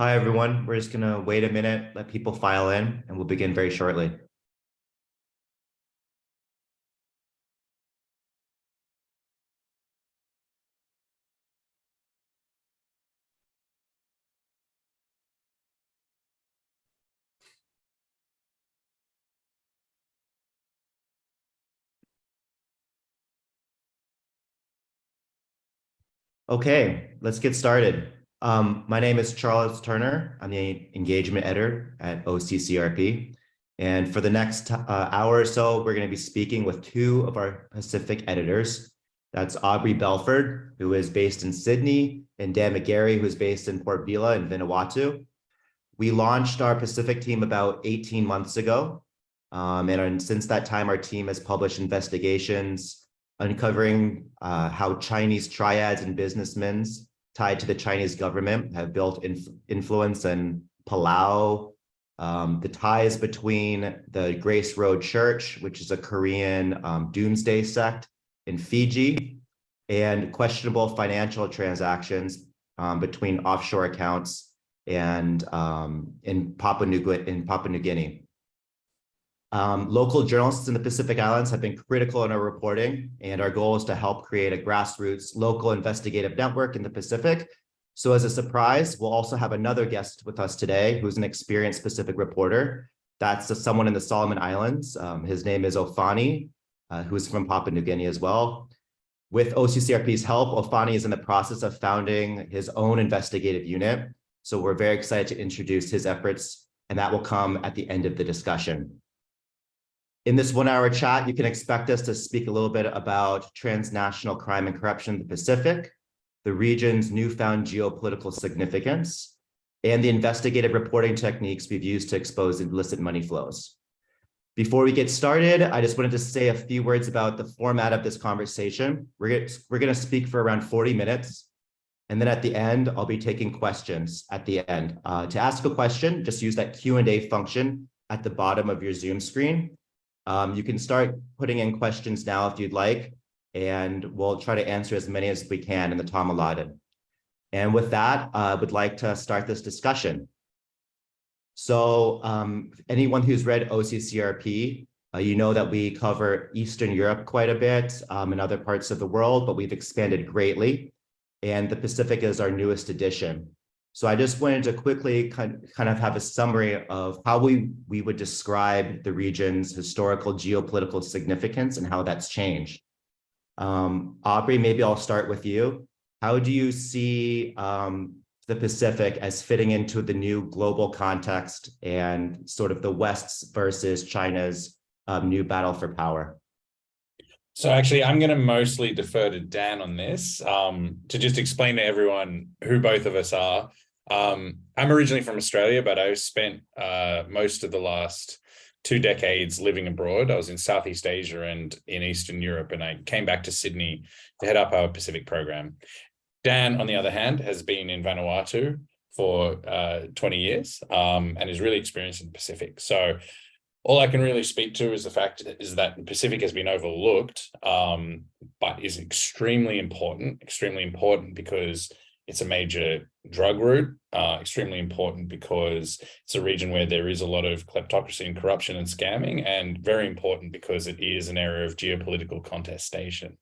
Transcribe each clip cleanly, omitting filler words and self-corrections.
Hi, everyone. We're just going to wait a minute, let people file in, and we'll begin very shortly. Okay, let's get started. My name is Charles Turner. I'm the engagement editor at OCCRP. And for the next hour or so, we're going to be speaking with two of our Pacific editors. That's Aubrey Belford, who is based in Sydney, and Dan McGarry, who's based in Port Vila in Vanuatu. We launched our Pacific team about 18 months ago. And since that time, our team has published investigations uncovering how Chinese triads and businessmen tied to the Chinese government have built influence in Palau, the ties between the Grace Road Church, which is a Korean doomsday sect in Fiji, and questionable financial transactions between offshore accounts and in Papua New Guinea. Local journalists in the Pacific Islands have been critical in our reporting, and our goal is to help create a grassroots local investigative network in the Pacific. So as a surprise, we'll also have another guest with us today who's an experienced Pacific reporter. That's someone in the Solomon Islands. His name is Ofani, who's from Papua New Guinea as well. With OCCRP's help, Ofani is in the process of founding his own investigative unit. So we're very excited to introduce his efforts, and that will come at the end of the discussion. In this 1 hour chat, you can expect us to speak a little bit about transnational crime and corruption in the Pacific, the region's newfound geopolitical significance, and the investigative reporting techniques we've used to expose illicit money flows. Before we get started, I just wanted to say a few words about the format of this conversation. We're going to speak for around 40 minutes. And then at the end, I'll be taking questions at the end. To ask a question, just use that Q&A function at the bottom of your Zoom screen. You can start putting in questions now if you'd like, and we'll try to answer as many as we can in the time allotted. And with that, I would like to start this discussion. So anyone who's read OCCRP, you know that we cover Eastern Europe quite a bit and other parts of the world, but we've expanded greatly. And the Pacific is our newest edition. So I just wanted to quickly kind of have a summary of how we would describe the region's historical geopolitical significance and how that's changed. Aubrey, maybe I'll start with you. How do you see the Pacific as fitting into the new global context and sort of the West's versus China's new battle for power? So actually, I'm going to mostly defer to Dan on this to just explain to everyone who both of us are. I'm originally from Australia, but I spent most of the last 2 decades living abroad. I was in Southeast Asia and in Eastern Europe, and I came back to Sydney to head up our Pacific program. Dan, on the other hand, has been in Vanuatu for 20 years and is really experienced in the Pacific. So all I can really speak to is the fact is that the Pacific has been overlooked, but is extremely important because it's a major drug route, extremely important because it's a region where there is a lot of kleptocracy and corruption and scamming, and very important because it is an area of geopolitical contestation.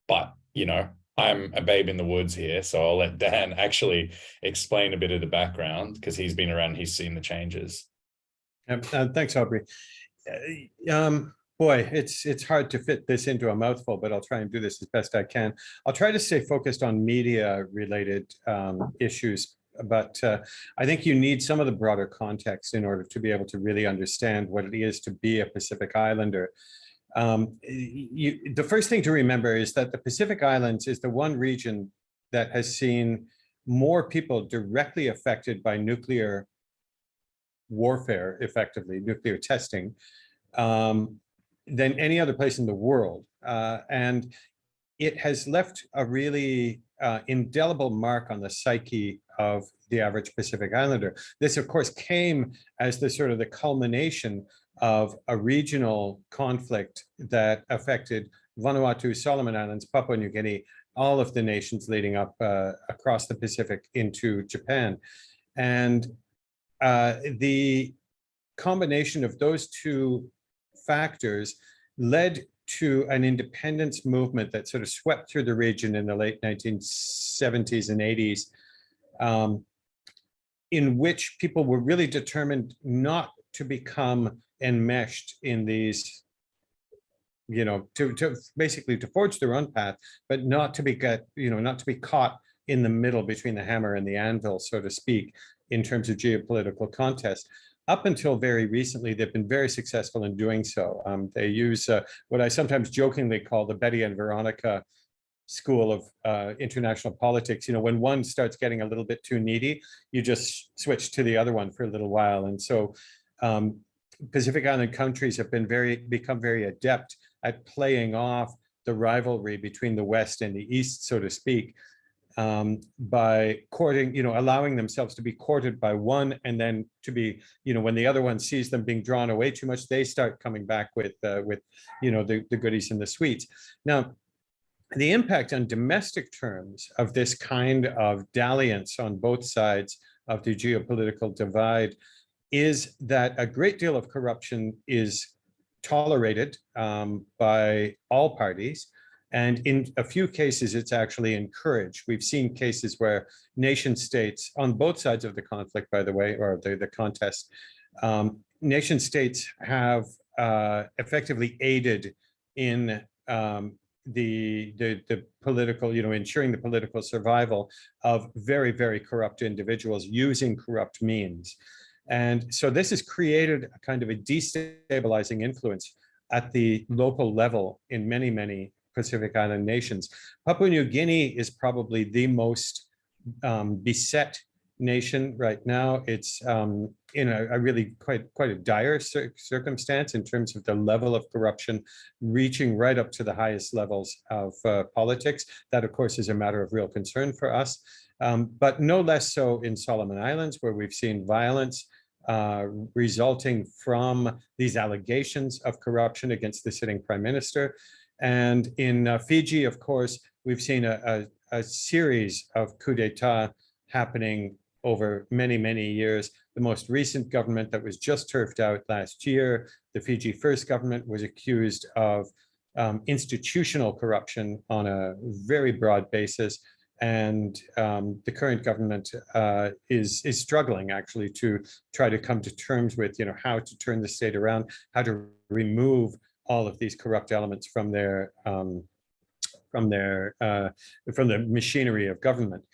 But, you know, I'm a babe in the woods here, so I'll let Dan actually explain a bit of the background because he's been around, he's seen the changes. Thanks, Aubrey. Boy, it's hard to fit this into a mouthful, but I'll try and do this as best I can. I'll try to stay focused on media-related issues, but I think you need some of the broader context in order to be able to really understand what it is to be a Pacific Islander. The first thing to remember is that the Pacific Islands is the one region that has seen more people directly affected by nuclear warfare, effectively nuclear testing, than any other place in the world. And it has left a really indelible mark on the psyche of the average Pacific Islander. This, of course, came as the sort of the culmination of a regional conflict that affected Vanuatu, Solomon Islands, Papua New Guinea, all of the nations leading up across the Pacific into Japan. And the combination of those two factors led to an independence movement that sort of swept through the region in the late 1970s and 80s, in which people were really determined not to become enmeshed in these, to basically to forge their own path, but not to be not to be caught in the middle between the hammer and the anvil, so to speak, in terms of geopolitical contest. Up until very recently, they've been very successful in doing so. They use what I sometimes jokingly call the Betty and Veronica school of international politics. When one starts getting a little bit too needy, you just switch to the other one for a little while. And so Pacific Island countries have become very adept at playing off the rivalry between the West and the East, so to speak, by courting, allowing themselves to be courted by one, and then to be, when the other one sees them being drawn away too much, they start coming back with the goodies and the sweets. Now, the impact on domestic terms of this kind of dalliance on both sides of the geopolitical divide is that a great deal of corruption is tolerated by all parties. And in a few cases, it's actually encouraged. We've seen cases where nation states, on both sides of the conflict, by the way, or the contest, nation states have effectively aided in the political, ensuring the political survival of very, very corrupt individuals using corrupt means. And so this has created a kind of a destabilizing influence at the local level in many, many Pacific Island nations. Papua New Guinea is probably the most beset nation right now. It's in a really quite a dire circumstance in terms of the level of corruption reaching right up to the highest levels of politics. That, of course, is a matter of real concern for us, but no less so in Solomon Islands, where we've seen violence resulting from these allegations of corruption against the sitting prime minister. And in Fiji, of course, we've seen a series of coups d'etat happening over many, many years. The most recent government that was just turfed out last year, the Fiji First government, was accused of institutional corruption on a very broad basis. And the current government is struggling actually to try to come to terms with, how to turn the state around, how to remove all of these corrupt elements from the machinery of government.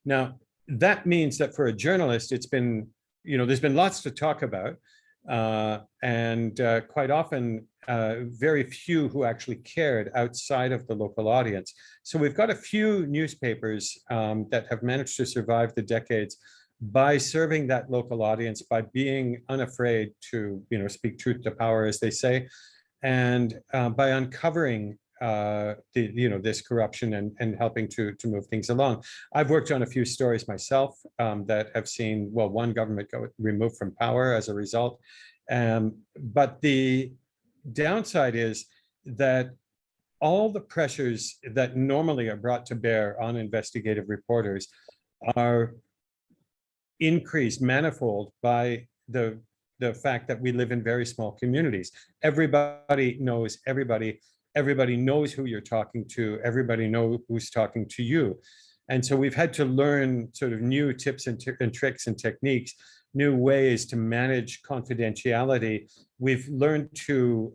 Now, that means that for a journalist, it's been, there's been lots to talk about, and quite often very few who actually cared outside of the local audience. So we've got a few newspapers that have managed to survive the decades by serving that local audience, by being unafraid to, speak truth to power, as they say, and by uncovering this corruption and helping to move things along. I've worked on a few stories myself that have seen, well, one government go removed from power as a result. But the downside is that all the pressures that normally are brought to bear on investigative reporters are increased manifold by the fact that we live in very small communities. Everybody knows everybody. Everybody knows who you're talking to. Everybody knows who's talking to you. And so we've had to learn sort of new tips and tricks and techniques, new ways to manage confidentiality. We've learned to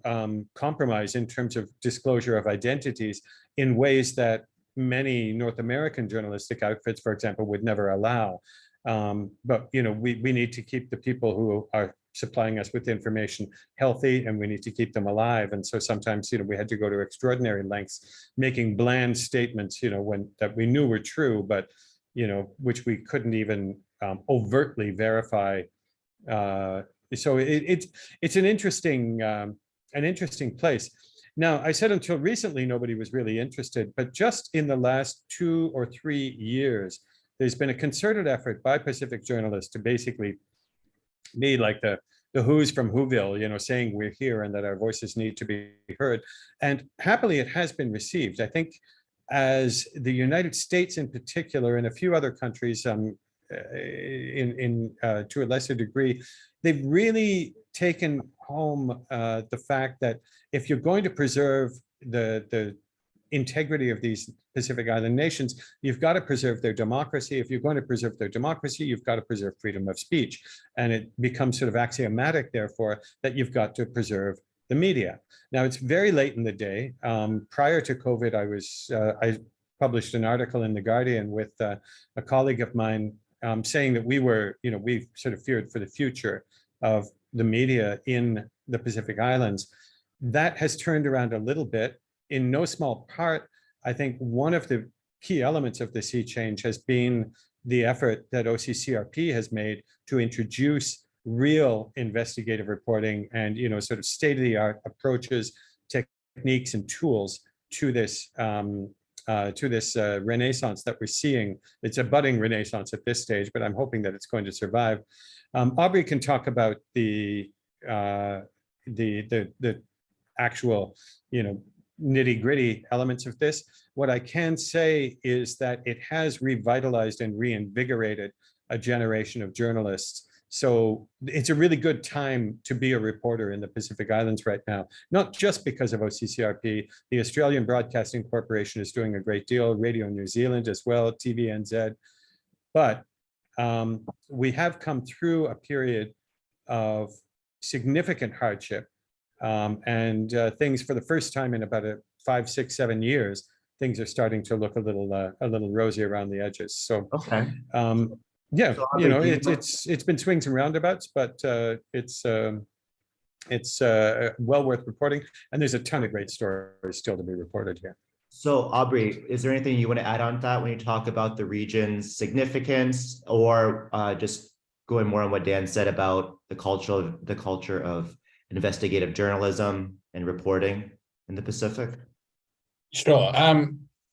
compromise in terms of disclosure of identities in ways that many North American journalistic outfits, for example, would never allow. But we need to keep the people who are supplying us with information healthy, and we need to keep them alive. And so sometimes, we had to go to extraordinary lengths, making bland statements, that we knew were true, but, which we couldn't even overtly verify. So it's an interesting place. Now, I said until recently, nobody was really interested, but just in the last 2 or 3 years, there's been a concerted effort by Pacific journalists to basically be like the Who's from Whoville, saying we're here and that our voices need to be heard. And happily, it has been received. I think as the United States in particular and a few other countries, to a lesser degree, they've really taken home the fact that if you're going to preserve the integrity of these Pacific Island nations, you've got to preserve their democracy. If you're going to preserve their democracy, you've got to preserve freedom of speech. And it becomes sort of axiomatic, therefore, that you've got to preserve the media. Now, it's very late in the day. Prior to COVID, I published an article in The Guardian with a colleague of mine saying that we sort of feared for the future of the media in the Pacific Islands. That has turned around a little bit. In no small part, I think one of the key elements of the sea change has been the effort that OCCRP has made to introduce real investigative reporting and sort of state-of-the-art approaches, techniques, and tools to this renaissance that we're seeing. It's a budding renaissance at this stage, but I'm hoping that it's going to survive. Aubrey can talk about the actual, nitty-gritty elements of this. What I can say is that it has revitalized and reinvigorated a generation of journalists. So it's a really good time to be a reporter in the Pacific Islands right now, not just because of OCCRP. The Australian Broadcasting Corporation is doing a great deal, Radio New Zealand as well, TVNZ. But we have come through a period of significant hardship. And things, for the first time in about 5, 6, 7 years, things are starting to look a little rosy around the edges. So, Okay. yeah, So, Aubrey, it's been swings and roundabouts, but it's well worth reporting. And there's a ton of great stories still to be reported here. So, Aubrey, is there anything you want to add on to that when you talk about the region's significance, or just going more on what Dan said about the culture of investigative journalism and reporting in the Pacific? Sure.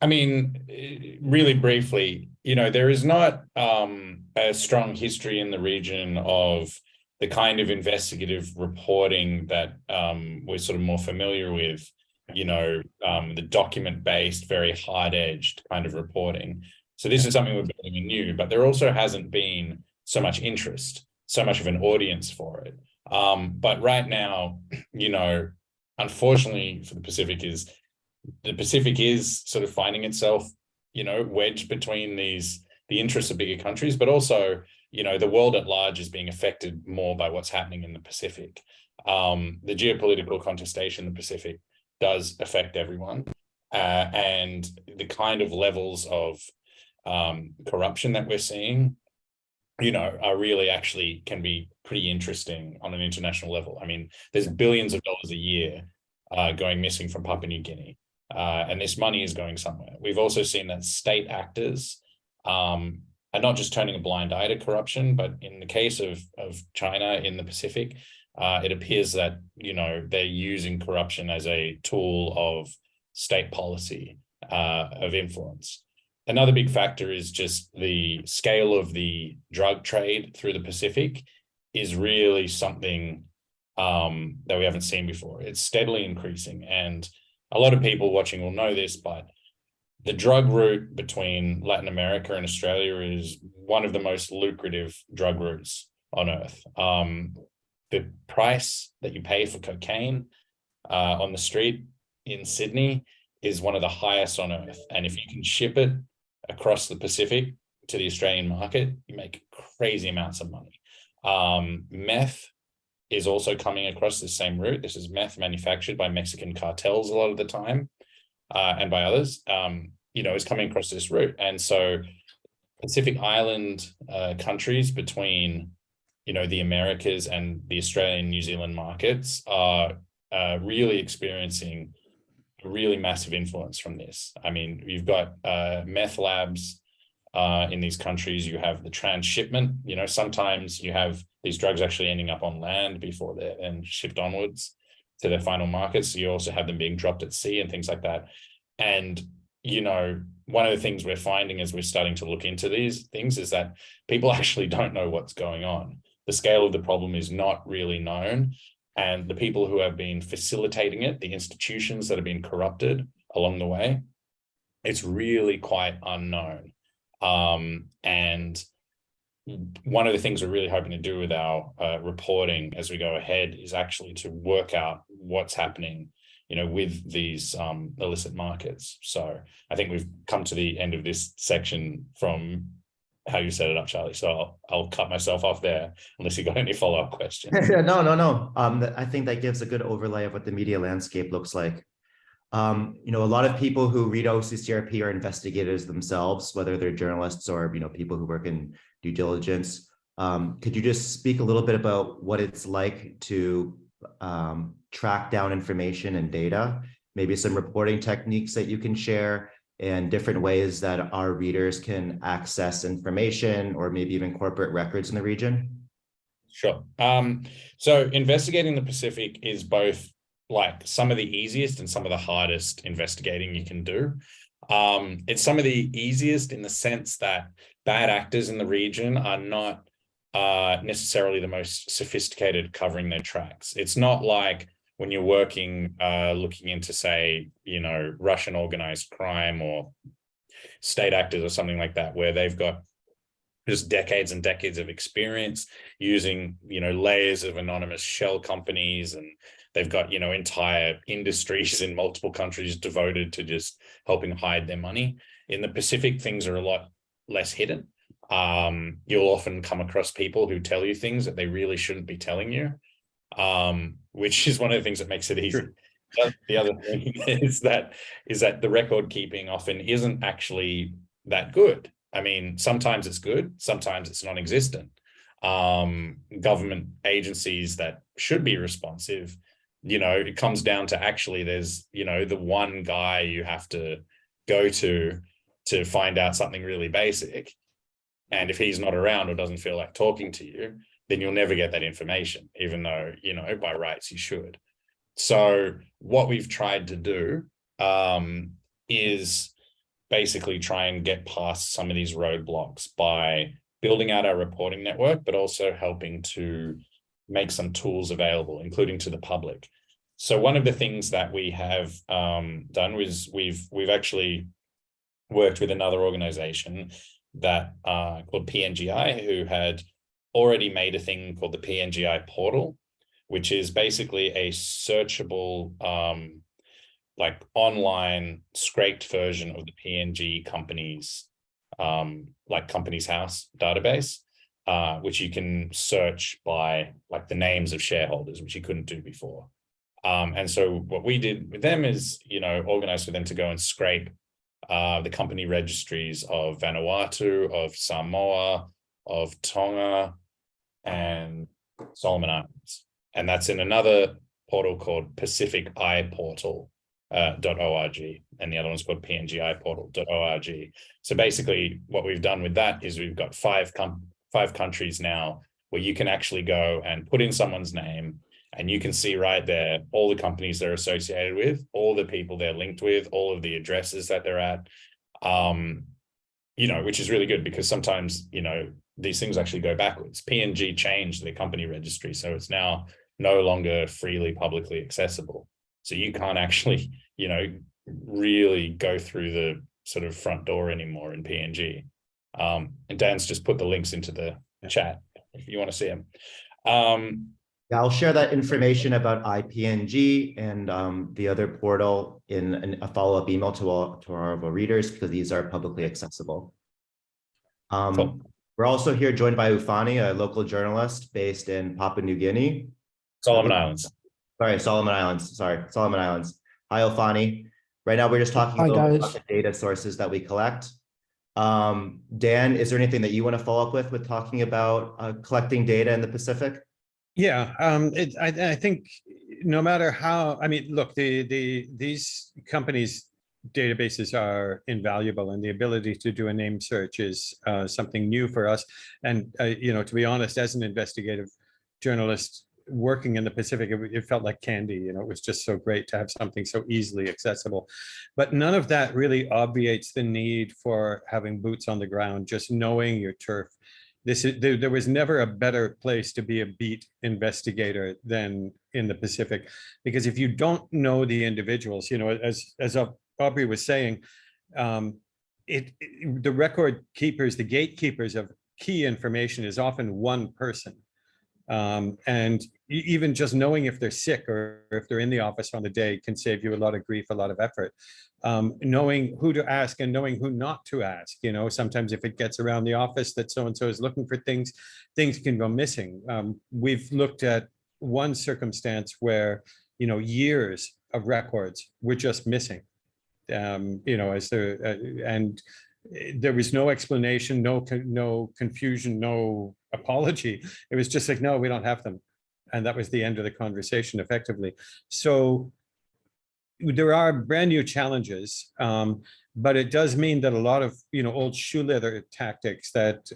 I mean, really briefly, there is not a strong history in the region of the kind of investigative reporting that we're sort of more familiar with, the document-based, very hard-edged kind of reporting. So this is something we're building anew, but there also hasn't been so much interest, so much of an audience for it. But right now, unfortunately for the Pacific is sort of finding itself, wedged between the interests of bigger countries, but also, the world at large is being affected more by what's happening in the Pacific. The geopolitical contestation in the Pacific does affect everyone. And the kind of levels of corruption that we're seeing, are really actually can be pretty interesting on an international level. I mean, there's billions of dollars a year going missing from Papua New Guinea, and this money is going somewhere. We've also seen that state actors are not just turning a blind eye to corruption, but in the case of China in the Pacific, it appears that, they're using corruption as a tool of state policy, of influence. Another big factor is just the scale of the drug trade through the Pacific is really something that we haven't seen before. It's steadily increasing. And a lot of people watching will know this, but the drug route between Latin America and Australia is one of the most lucrative drug routes on Earth. The price that you pay for cocaine on the street in Sydney is one of the highest on Earth. And if you can ship it across the Pacific to the Australian market, you make crazy amounts of money. Meth is also coming across the same route. This is meth manufactured by Mexican cartels a lot of the time, and by others, is coming across this route. And so Pacific Island countries between, the Americas and the Australian, New Zealand markets are really experiencing really massive influence from this. I mean, you've got meth labs in these countries. You have the transshipment. Sometimes you have these drugs actually ending up on land before they're then shipped onwards to their final markets. So you also have them being dropped at sea and things like that. And, one of the things we're finding as we're starting to look into these things is that people actually don't know what's going on. The scale of the problem is not really known. And the people who have been facilitating it, the institutions that have been corrupted along the way, it's really quite unknown. And one of the things we're really hoping to do with our reporting as we go ahead is actually to work out what's happening, with these illicit markets. So I think we've come to the end of this section from how you set it up, Charlie. So I'll cut myself off there unless you got any follow-up questions. No. I think that gives a good overlay of what the media landscape looks like. A lot of people who read OCCRP are investigators themselves, whether they're journalists or people who work in due diligence. Could you just speak a little bit about what it's like to track down information and data, maybe some reporting techniques that you can share, and different ways that our readers can access information or maybe even corporate records in the region? Sure. So investigating the Pacific is both like some of the easiest and some of the hardest investigating you can do. It's some of the easiest in the sense that bad actors in the region are not necessarily the most sophisticated covering their tracks. It's not like when you're working, looking into, say, Russian organized crime or state actors or something like that, where they've got just decades and decades of experience using, layers of anonymous shell companies, and they've got, entire industries in multiple countries devoted to just helping hide their money. In the Pacific, things are a lot less hidden. You'll often come across people who tell you things that they really shouldn't be telling you, which is one of the things that makes it easy. Sure. The other thing is that the record keeping often isn't actually that good. I mean, sometimes it's good, sometimes it's non-existent. Government agencies that should be responsive, it comes down to actually there's, the one guy you have to go to find out something really basic. And if he's not around or doesn't feel like talking to you, then you'll never get that information, even though, by rights you should. So what we've tried to do is basically try and get past some of these roadblocks by building out our reporting network, but also helping to make some tools available, including to the public. So one of the things that we have done was we've actually worked with another organization that called PNGI, who had already made a thing called the PNGI portal, which is basically a searchable like online scraped version of the PNG companies, like Companies House database, which you can search by like the names of shareholders, which you couldn't do before. And so what we did with them is, organize for them to go and scrape the company registries of Vanuatu, of Samoa, of Tonga, and Solomon Islands. And that's in another portal called Pacific Eye Portal. .org, and the other one's called PNGI portal.org. So basically what we've done with that is we've got five countries now where you can actually go and put in someone's name, and you can see right there all the companies they're associated with, all the people they're linked with, all of the addresses that they're at, which is really good because sometimes, these things actually go backwards. PNG changed their company registry, so it's now no longer freely publicly accessible. So you can't actually, really go through the sort of front door anymore in PNG. And Dan's just put the links into the chat if you want to see them. Yeah, I'll share that information about IPNG and the other portal in a follow-up email to our readers, because these are publicly accessible. Cool. We're also here joined by Ofani, a local journalist based in Papua New Guinea. Solomon Islands. Solomon Islands. Hi, Ofani. Right now, we're just talking about the data sources that we collect. Dan, is there anything that you want to follow up with talking about collecting data in the Pacific? Yeah, I think no matter how, look, these companies' databases are invaluable, and the ability to do a name search is something new for us. And, to be honest, as an investigative journalist working in the Pacific, it felt like candy. It was just so great to have something so easily accessible. But none of that really obviates the need for having boots on the ground, just knowing your turf. There was never a better place to be a beat investigator than in the Pacific, because if you don't know the individuals, as Aubrey was saying, the record keepers, the gatekeepers of key information is often one person. And even just knowing if they're sick or if they're in the office on the day can save you a lot of grief, a lot of effort. Knowing who to ask and knowing who not to ask. You know, sometimes if it gets around the office that so-and-so is looking for things, things can go missing. We've looked at one circumstance where, you know, years of records were just missing. You know, as there, and there was no explanation, no confusion, no apology. It was just like, no, we don't have them. And that was the end of the conversation effectively. So there are brand new challenges, but it does mean that a lot of, you know, old shoe leather tactics that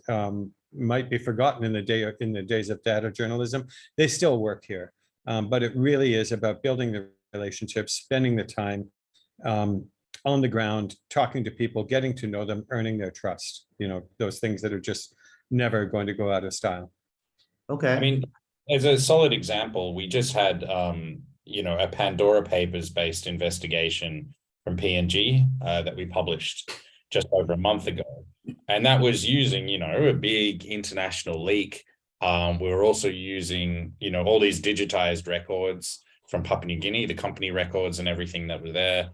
might be forgotten in the days of data journalism, they still work here. But it really is about building the relationships, spending the time on the ground, talking to people, getting to know them, earning their trust. You know, those things that are just never going to go out of style. Okay. I mean, as a solid example, we just had, you know, a Pandora Papers based investigation from PNG that we published just over a month ago. And that was using, you know, a big international leak. We were also using, you know, all these digitized records from Papua New Guinea, the company records and everything that were there.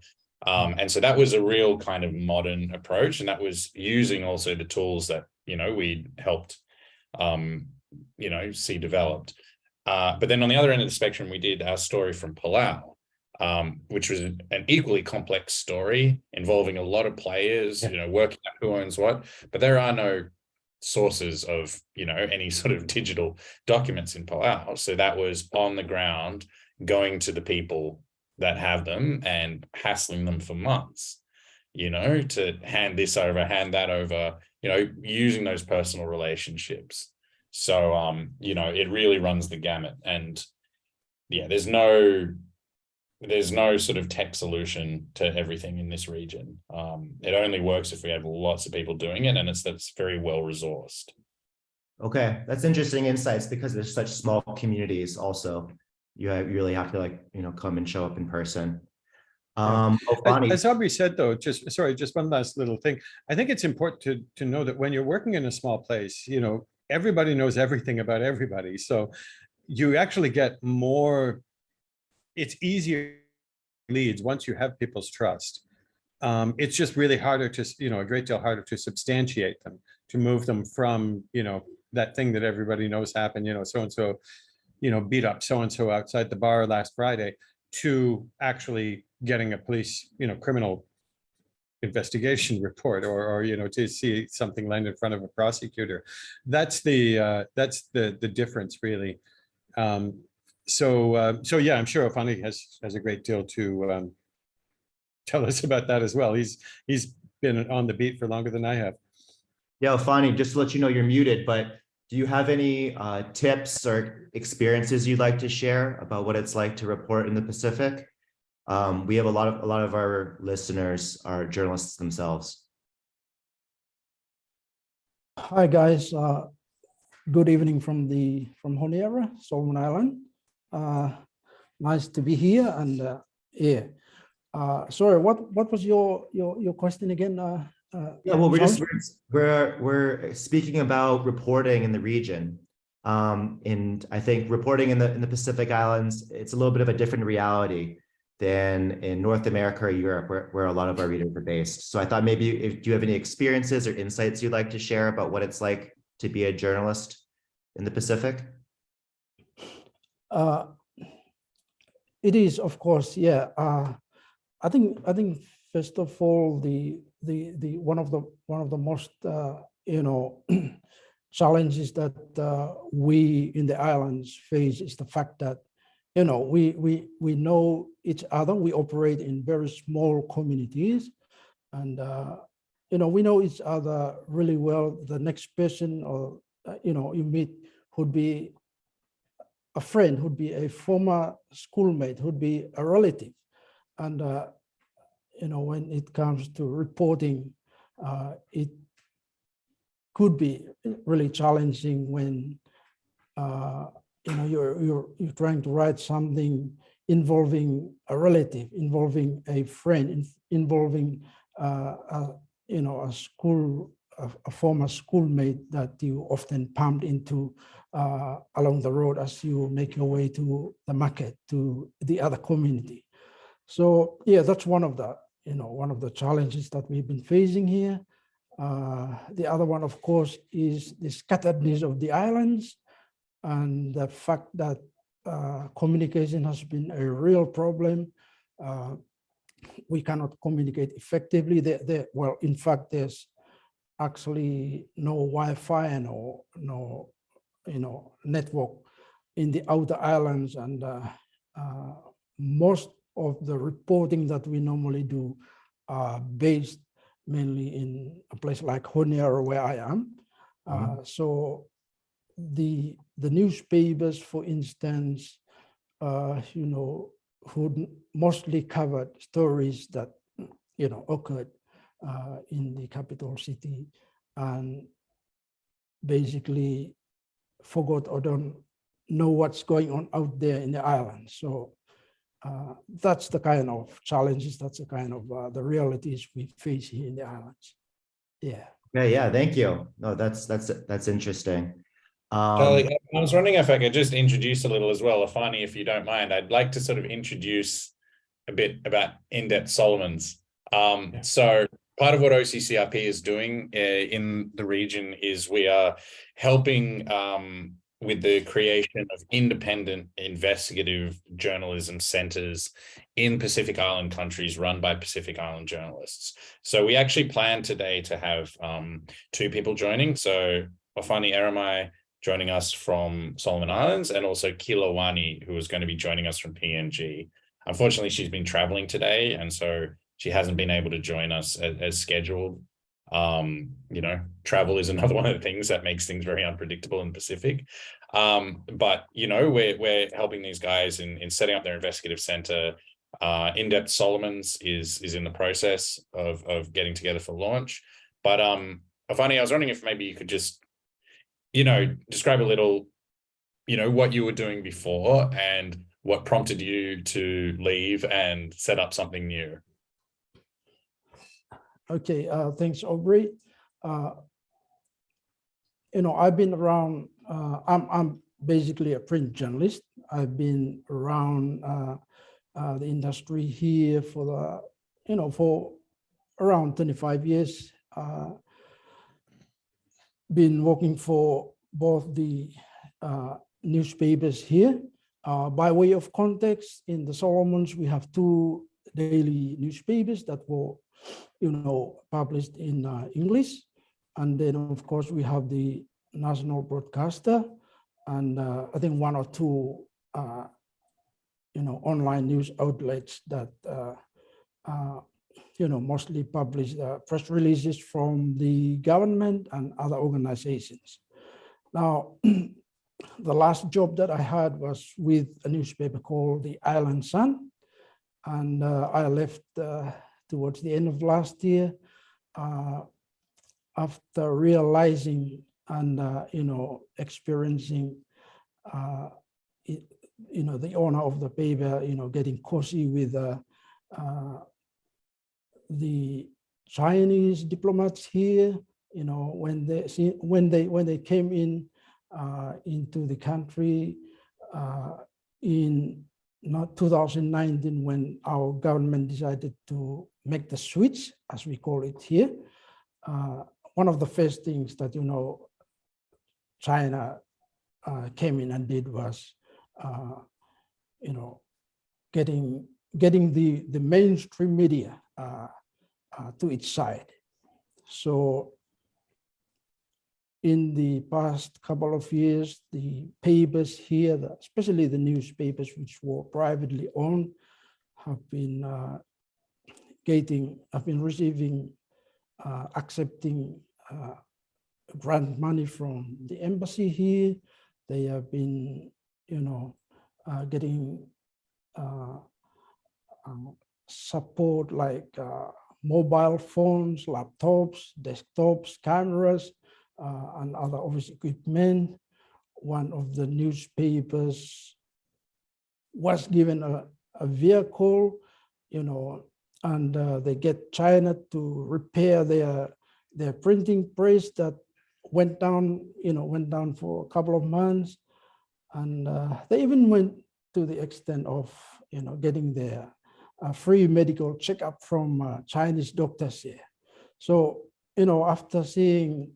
And so that was a real kind of modern approach. And that was using also the tools that, you know, we helped, you know, see developed. But then on the other end of the spectrum, we did our story from Palau, which was an equally complex story involving a lot of players, you know, working out who owns what, but there are no sources of, you know, any sort of digital documents in Palau. So that was on the ground, going to the people that have them and hassling them for months, you know, to hand this over, hand that over, you know, using those personal relationships. So, you know, it really runs the gamut. And yeah, there's no sort of tech solution to everything in this region. It only works if we have lots of people doing it, and that's very well resourced. Okay, that's interesting insights, because there's such small communities also. You really have to, like, you know, come and show up in person. Ofani. As Aubrey said, though, just one last little thing. I think it's important to know that when you're working in a small place, you know, everybody knows everything about everybody. So you actually get more, it's easier leads once you have people's trust. It's just really harder to, you know, a great deal harder to substantiate them, to move them from, you know, that thing that everybody knows happened, you know, so-and-so, you know, beat up so-and-so outside the bar last Friday, to actually getting a police, you know, criminal investigation report, or you know, to see something land in front of a prosecutor. That's the difference, really. So yeah, I'm sure Ofani has a great deal to tell us about that as well. He's been on the beat for longer than I have. Yeah, Ofani, just to let you know, you're muted, but do you have any tips or experiences you'd like to share about what it's like to report in the Pacific? We have a lot of our listeners are journalists themselves. Hi guys, good evening from Honiara, Solomon Island. Nice to be here, and yeah. Sorry, what was your question again? Yeah, well, we're speaking about reporting in the region, and I think reporting in the Pacific Islands, it's a little bit of a different reality than in North America or Europe, where a lot of our readers are based. So I thought maybe do you have any experiences or insights you'd like to share about what it's like to be a journalist in the Pacific? It is, of course, yeah. I think first of all, the one of the most you know, challenges that we in the islands face is the fact that, you know, we know each other. We operate in very small communities, and you know, we know each other really well. The next person, or you know, you meet would be a friend, would be a former schoolmate, would be a relative, and you know, when it comes to reporting, it could be really challenging when you know, you're trying to write something involving a relative, involving a friend, involving you know, a school a former schoolmate that you often bumped into along the road as you make your way to the market, to the other community. So yeah, that's one of the challenges that we've been facing here. The other one, of course, is the scatteredness of the islands and the fact that communication has been a real problem. We cannot communicate effectively. Well, in fact, there's actually no Wi-Fi and no network in the outer islands, and most of the reporting that we normally do are based mainly in a place like Honiara, where I am. So the newspapers, for instance, who mostly covered stories that occurred in the capital city, and basically forgot or don't know what's going on out there in the island. So that's the kind of challenges, that's the kind of the realities we face here in the islands. Yeah. Okay, yeah, thank you. No, that's interesting. Charlie, I was wondering if I could just introduce a little as well, Ofani, if you don't mind. I'd like to sort of introduce a bit about In-Depth Solomons. So part of what OCCRP is doing in the region is we are helping with the creation of independent investigative journalism centers in Pacific Island countries run by Pacific Island journalists. So we actually plan today to have 2 people joining. So Ofani Eremae joining us from Solomon Islands, and also Kila Wani, who is going to be joining us from PNG. Unfortunately, she's been traveling today, and so she hasn't been able to join us as scheduled. Travel is another one of the things that makes things very unpredictable in the Pacific. But we're helping these guys in setting up their investigative center. In-Depth Solomons is in the process of getting together for launch. But Ofani, I was wondering if maybe you could just describe a little, what you were doing before and what prompted you to leave and set up something new. Okay, thanks, Aubrey. I've been around, I'm basically a print journalist. I've been around the industry here for for around 25 years. Been working for both the newspapers here. By way of context, in the Solomons, we have 2 daily newspapers that were published in English. And then, of course, we have the national broadcaster, and I think 1 or 2 online news outlets that mostly publish press releases from the government and other organizations. Now, the last job that I had was with a newspaper called the Island Sun, and I left towards the end of last year after realizing and experiencing the owner of the paper getting cozy with the Chinese diplomats here, when they came into the country in 2019, when our government decided to make the switch, as we call it here. One of the first things that China came in and did was getting the mainstream media to its side. So in the past couple of years, the papers here, especially the newspapers which were privately owned, have been receiving, accepting grant money from the embassy here. They have been, getting support like mobile phones, laptops, desktops, cameras, and other office equipment. One of the newspapers was given a vehicle, and they get China to repair their their printing press that went down, went down for a couple of months. And they even went to the extent of, getting their free medical checkup from Chinese doctors here. So, after seeing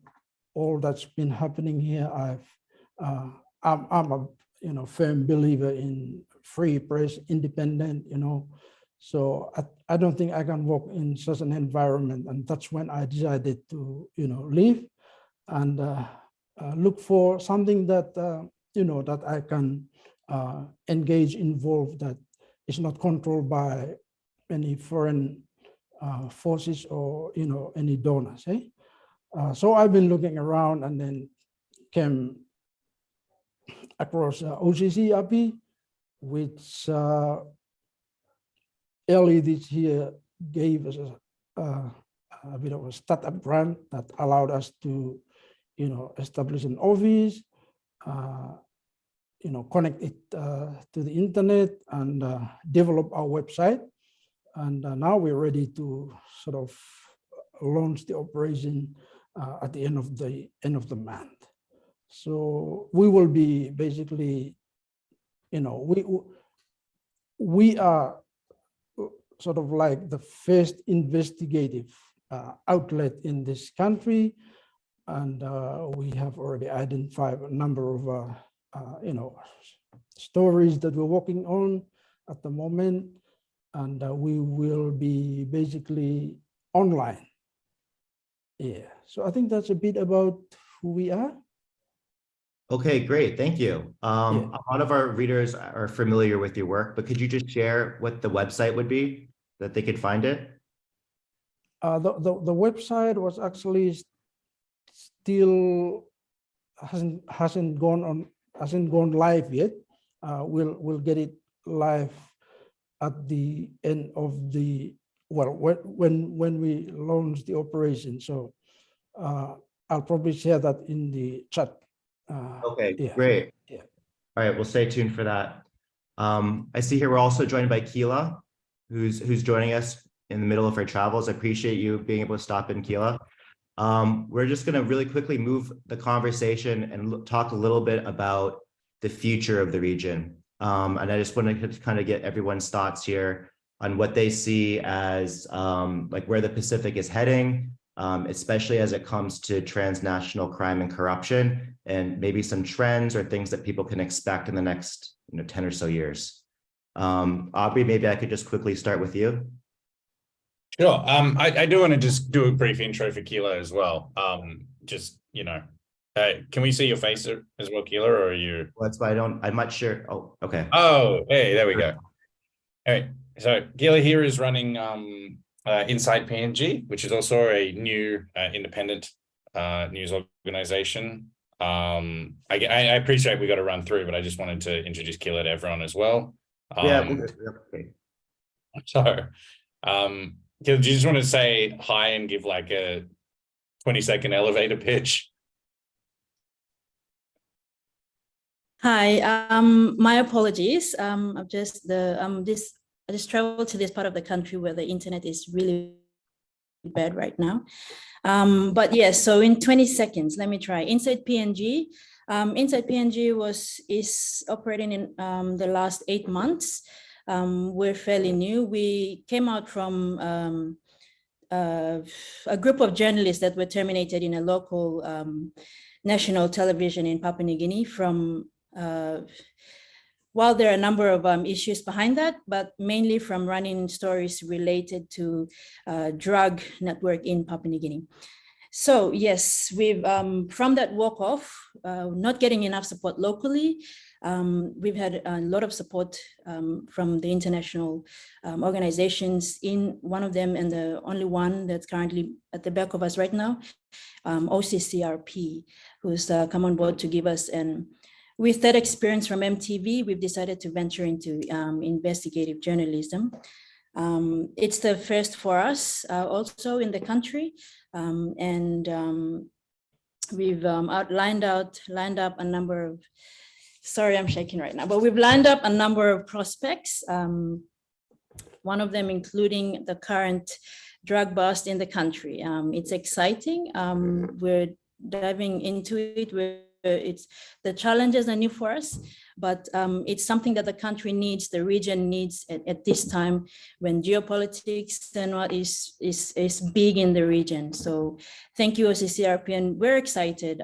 all that's been happening here, I'm a firm believer in free press, independent, So I don't think I can work in such an environment, and that's when I decided to, leave and look for something that that I can engage, involved, that is not controlled by any foreign forces or any donors. So I've been looking around and then came across OCCRP, which early this year gave us a bit of a startup grant that allowed us to, establish an office, connect it to the internet and develop our website. And now we're ready to sort of launch the operation at the end of the month. So we will be basically, we are sort of like the first investigative outlet in this country, and we have already identified a number of stories that we're working on at the moment, and we will be basically online. Yeah, so I think that's a bit about who we are. Okay, great. Thank you. A lot of our readers are familiar with your work, but could you just share what the website would be that they could find it? The website was actually still hasn't gone live yet. We'll get it live at the end of the when we launch the operation. So I'll probably share that in the chat. Okay, yeah. great. Yeah. All right, we'll stay tuned for that. I see here we're also joined by Kila, who's joining us in the middle of her travels. I appreciate you being able to stop in, Kila. We're just going to really quickly move the conversation and talk a little bit about the future of the region. And I just want to kind of get everyone's thoughts here on what they see as like where the Pacific is heading, especially as it comes to transnational crime and corruption, and maybe some trends or things that people can expect in the next 10 or so years. Aubrey, maybe I could just quickly start with you. Sure. I do want to just do a brief intro for Kila as well. Can we see your face as well, Kila, or are you? Well, that's why I'm not sure. Oh, okay. Oh, hey, there we go. All right. So Kila here is running InsidePNG, which is also a new independent news organization. I appreciate we got to run through, but I just wanted to introduce Kila to everyone as well. Okay. So, Kila, do you just want to say hi and give like a 20-second elevator pitch? Hi, my apologies. I just traveled to this part of the country where the internet is really bad right now. But yes, so in 20 seconds, let me try. InsidePNG. InsidePNG is operating in the last 8 months. We're fairly new. We came out from a group of journalists that were terminated in a local national television in Papua New Guinea from while there are a number of issues behind that, but mainly from running stories related to drug network in Papua New Guinea. So yes, we've from that walk off, not getting enough support locally. We've had a lot of support from the international organizations. In one of them, and the only one that's currently at the back of us right now, OCCRP, who's come on board to give us an. With that experience from MTV, we've decided to venture into investigative journalism. It's the first for us also in the country. And we've lined up a number of, sorry, I'm shaking right now, but we've lined up a number of prospects. One of them including the current drug bust in the country. It's exciting. We're diving into it. The challenges are new for us, but it's something that the country needs, the region needs at this time when geopolitics and what is big in the region. So thank you, OCCRP, and we're excited.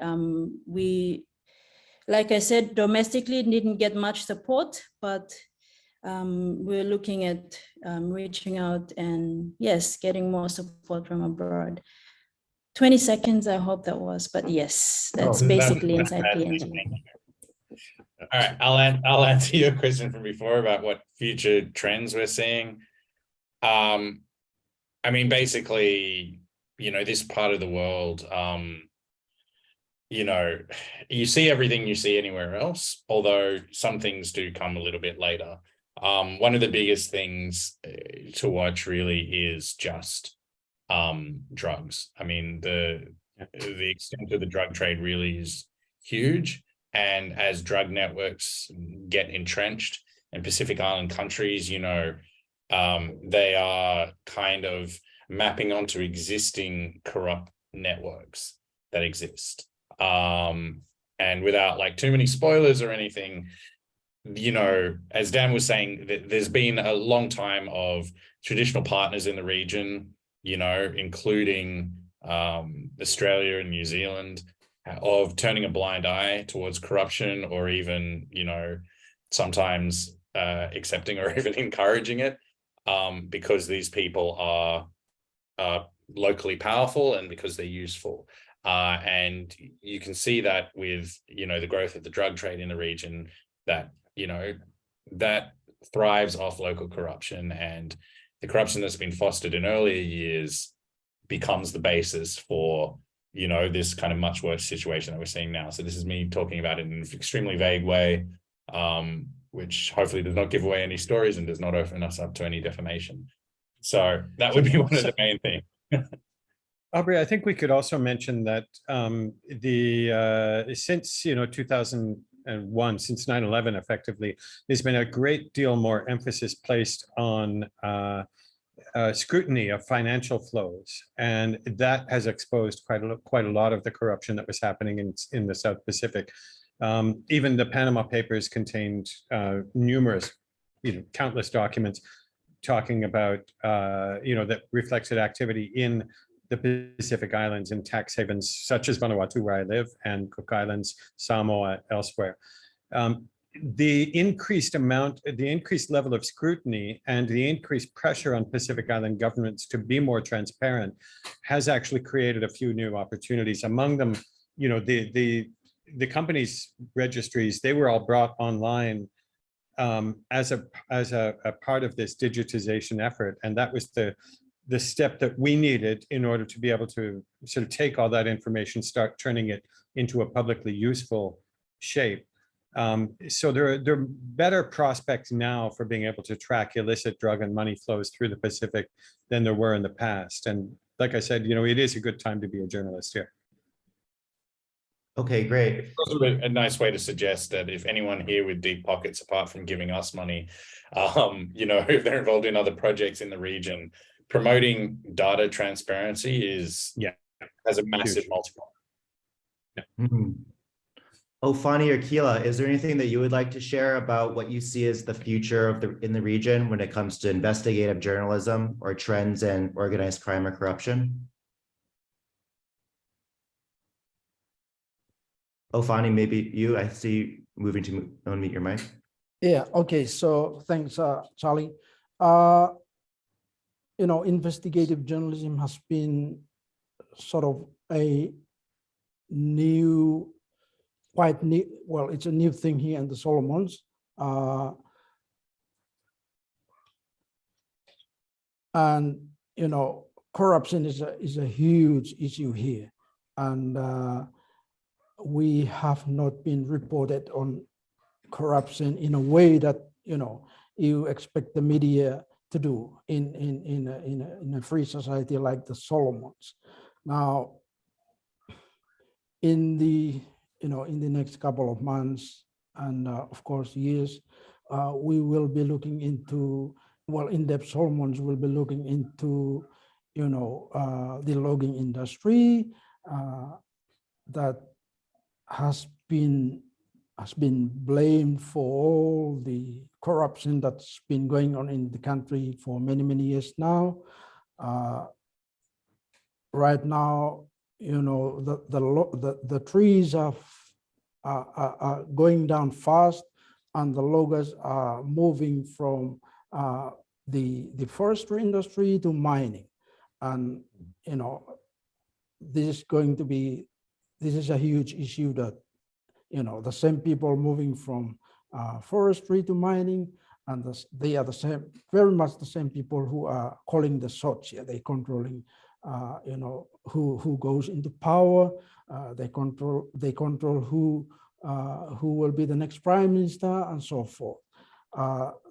Like I said, domestically didn't get much support, but we're looking at reaching out and yes, getting more support from abroad. 20 seconds, I hope that was, but yes, that's basically inside PNG. All right, I'll answer your question from before about what future trends we're seeing. I mean, basically, this part of the world, you see everything you see anywhere else, although some things do come a little bit later. One of the biggest things to watch really is just drugs. I mean, the extent of the drug trade really is huge. And as drug networks get entrenched in Pacific Island countries, they are kind of mapping onto existing corrupt networks that exist. And without like too many spoilers or anything, as Dan was saying, there's been a long time of traditional partners in the region, including Australia and New Zealand, of turning a blind eye towards corruption, or even, sometimes accepting or even encouraging it, because these people are locally powerful and because they're useful. And you can see that with, the growth of the drug trade in the region, that, that thrives off local corruption, and the corruption that's been fostered in earlier years becomes the basis for, this kind of much worse situation that we're seeing now. So this is me talking about it in an extremely vague way, which hopefully does not give away any stories and does not open us up to any defamation. So that would be one of the main things. Aubrey, I think we could also mention that since 2001, since 9/11, effectively, there's been a great deal more emphasis placed on scrutiny of financial flows, and that has exposed quite a lot of the corruption that was happening in the South Pacific. Even the Panama Papers contained numerous, countless documents talking about that reflected activity in the Pacific Islands in tax havens such as Vanuatu, where I live, and Cook Islands, Samoa, elsewhere. The increased level of scrutiny and the increased pressure on Pacific Island governments to be more transparent has actually created a few new opportunities. Among them, the companies' registries, they were all brought online as a part of this digitization effort, and that was the step that we needed in order to be able to sort of take all that information, start turning it into a publicly useful shape. So there are better prospects now for being able to track illicit drug and money flows through the Pacific than there were in the past. And like I said, it is a good time to be a journalist here. Okay, great. It's also a nice way to suggest that if anyone here with deep pockets, apart from giving us money, if they're involved in other projects in the region, promoting data transparency has a massive multiplier. Yeah. Mm-hmm. Ofani or Kila, is there anything that you would like to share about what you see as the future in the region when it comes to investigative journalism or trends in organized crime or corruption? Ofani, maybe you. I see you moving to unmute your mic. Yeah, okay, so thanks, Charlie. Investigative journalism has been sort of a quite new, well, it's a new thing here in the Solomons. And, corruption is a huge issue here. And we have not been reported on corruption in a way that, you expect the media to do in a free society like the Solomons. Now, in the next couple of months and of course years, we will be looking into, in-depth Solomons will be looking into the logging industry that has been blamed for all the corruption that's been going on in the country for many, many years now. Right now, the trees are going down fast, and the loggers are moving from the forestry industry to mining. And this is a huge issue that the same people moving from forestry to mining, and they are the same, very much the same people who are calling the shots here. They controlling who goes into power. They control who will be the next prime minister, and so forth.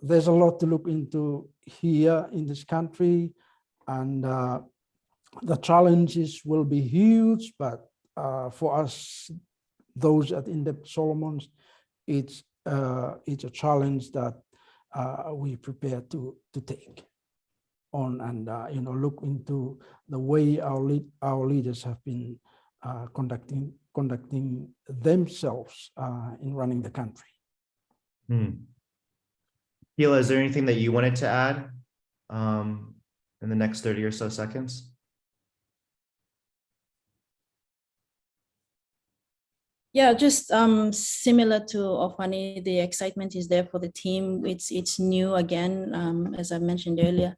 There's a lot to look into here in this country, and the challenges will be huge, but for us, those at In-Depth Solomons, it's a challenge that we prepare to take on, and look into the way our leaders have been conducting themselves in running the country. Kila, is there anything that you wanted to add in the next 30 or so seconds? Yeah, just similar to Ofani, the excitement is there for the team. It's new again, as I mentioned earlier.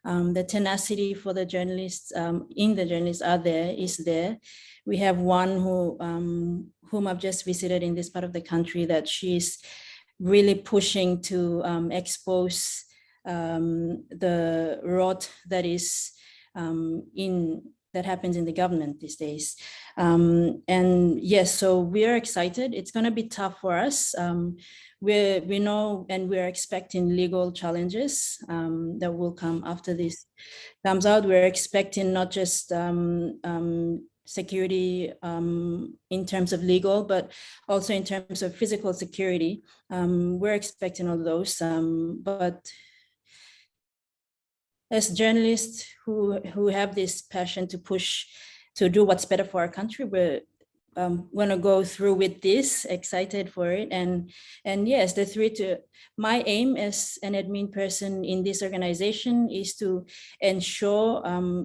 The tenacity for the journalists is there. We have one whom I've just visited in this part of the country, that she's really pushing to expose the rot that is that happens in the government these days. And yes, so we are excited. It's going to be tough for us. We know, and we're expecting legal challenges that will come after this comes out. We're expecting not just security in terms of legal, but also in terms of physical security. We're expecting all those, but as journalists who have this passion to push to do what's better for our country, we're going to go through with this, excited for it. And yes, my aim as an admin person in this organization is to ensure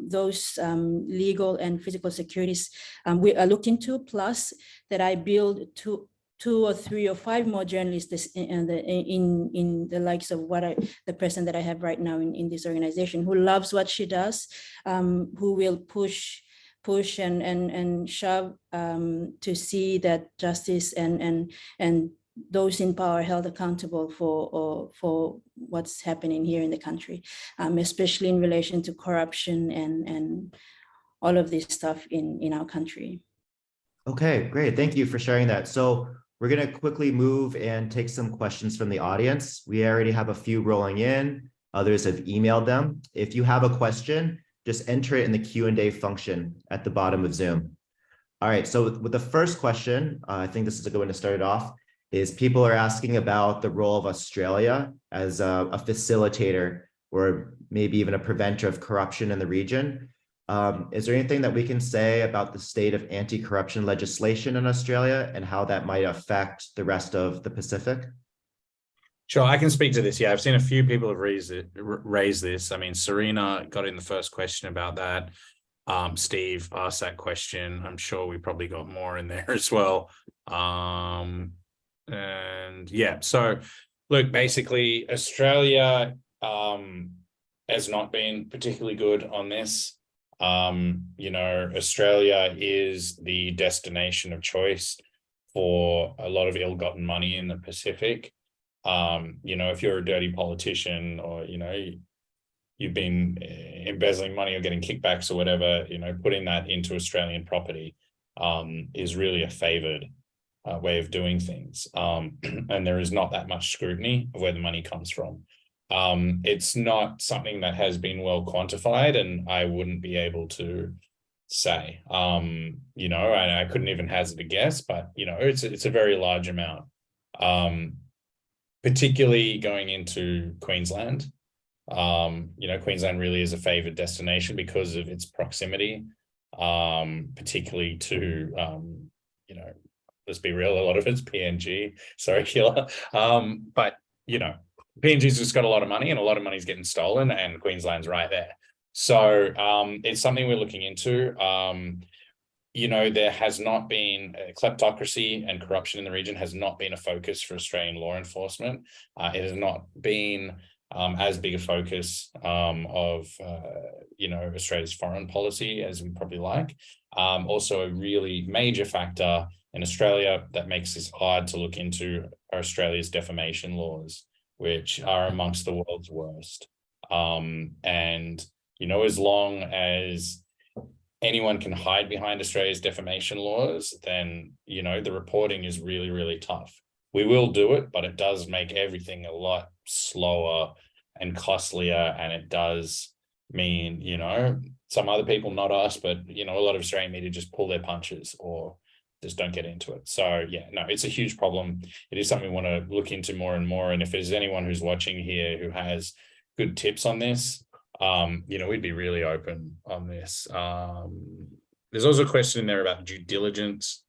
those legal and physical securities we are looking to, plus that I build two or three or five more journalists in the likes of the person that I have right now in this organization, who loves what she does, who will push and shove to see that justice and those in power held accountable for what's happening here in the country, especially in relation to corruption and all of this stuff in our country. Okay, great. Thank you for sharing that. So we're going to quickly move and take some questions from the audience. We already have a few rolling in. Others have emailed them. If you have a question, just enter it in the Q&A function at the bottom of Zoom. All right, so with the first question, I think this is a good one to start it off, is people are asking about the role of Australia as a facilitator or maybe even a preventer of corruption in the region. Is there anything that we can say about the state of anti-corruption legislation in Australia and how that might affect the rest of the Pacific? Sure, I can speak to this. Yeah, I've seen a few people have raised this. I mean, Serena got in the first question about that. Steve asked that question. I'm sure we probably got more in there as well. And yeah, so look, basically Australia has not been particularly good on this. Australia is the destination of choice for a lot of ill-gotten money in the Pacific. If you're a dirty politician or, you've been embezzling money or getting kickbacks or whatever, putting that into Australian property is really a favored way of doing things. And there is not that much scrutiny of where the money comes from. It's not something that has been well quantified, and I wouldn't be able to say, and I couldn't even hazard a guess, but, it's a very large amount, particularly going into Queensland. Queensland really is a favored destination because of its proximity, particularly to, let's be real, a lot of it's PNG. Sorry, Kila. But, PNG's just got a lot of money, and a lot of money's getting stolen, and Queensland's right there. So it's something we're looking into. There has not been kleptocracy and corruption in the region has not been a focus for Australian law enforcement. It has not been as big a focus of Australia's foreign policy as we probably like. Also, a really major factor in Australia that makes this hard to look into are Australia's defamation laws, which are amongst the world's worst. As long as anyone can hide behind Australia's defamation laws, then, the reporting is really, really tough. We will do it, but it does make everything a lot slower and costlier. And it does mean, some other people, not us, but, a lot of Australian media just pull their punches or just don't get into it. So it's a huge problem. It is something we want to look into more and more. And if there's anyone who's watching here who has good tips on this, we'd be really open on this. There's also a question in there about due diligence.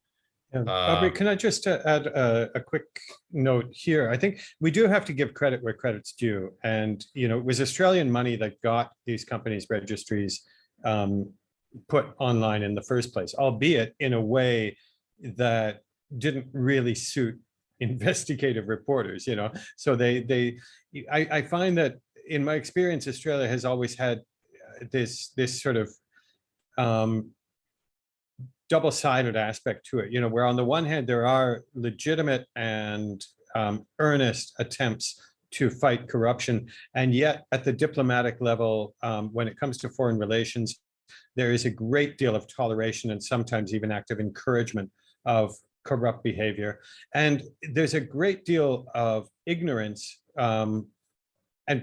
Aubrey, can I just add a quick note here? I think we do have to give credit where credit's due. And, it was Australian money that got these companies' registries put online in the first place, albeit in a way that didn't really suit investigative reporters, So I find that in my experience, Australia has always had this sort of double-sided aspect to it, where on the one hand, there are legitimate and earnest attempts to fight corruption. And yet at the diplomatic level, when it comes to foreign relations, there is a great deal of toleration and sometimes even active encouragement of corrupt behavior. And there's a great deal of ignorance, and